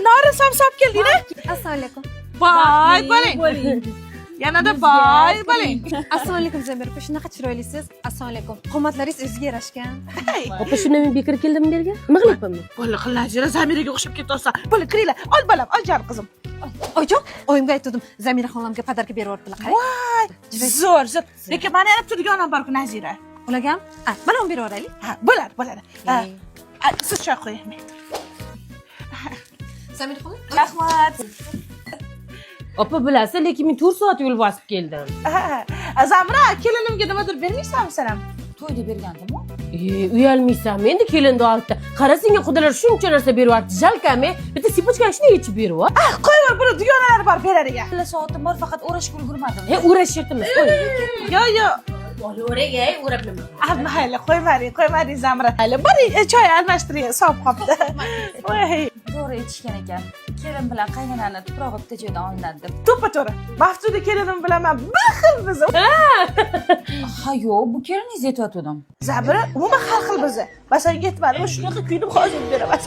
Nora samsab kelding-a? Assalomu alaykum. Voy, bo'ling. Yanada voy, bo'ling. Assalomu alaykum Zamir opa, shunaqa chiroylisiz. Assalomu alaykum. Qomatlaringiz o'ziga yarashgan. Opa shundan men bekor keldim bu yerga. Nima qilyapman men? Bola qilajira Zamiraga o'xshab ketyapsan. Bola kiringlar. Ol balam, ol jon qizim. Oyijon, oyimga aytdim, Zamira xonamga podarka berib yuboribdilar. Qarang. Voy, zo'r. Lekin meni yana turgan ham bor-ku Nazira. Ularga ham, mana uni berib yuboraylik. Ha, bo'ladi. Siz choy qo'ying. Zamira xonim, Rahmat. Opa bilasiz, lekin men 4 soat yo'l bosib keldim. Zamira, kelinimga nimadir bermaysanmi sen ham? To'yda bergandim-ku. Uyalmaysanmi? Endi kelinni oldi. Qara senga xudolar shuncha narsa beryapti. Jalkami, bitta sipochkani shunday yechib beryapti. Qo'yver, buni dugonalar bor beradiga. Hali soatim bor, faqat o'rashga ulgurmadim. Uğraşyapmiz. Yo. Bola o'ragay, o'rab nima? Mayli, qo'ymading Zamira. Mayli, boring, choy almashtiring, sovib qolibdi. Voy, To'g'ri aytishgan ekan. Kelin bilan qaynonani tuprog'i bitta joydan olinadi deb. to'ppa-to'g'ri. Maftuda kelinim bilan men bir xil biz. Ha yo'q, bu keliningiz aytyotgandim. Zamira umuman har xil bizni. Masalan, yetmadi, shunaqa kuydim hozir beraman.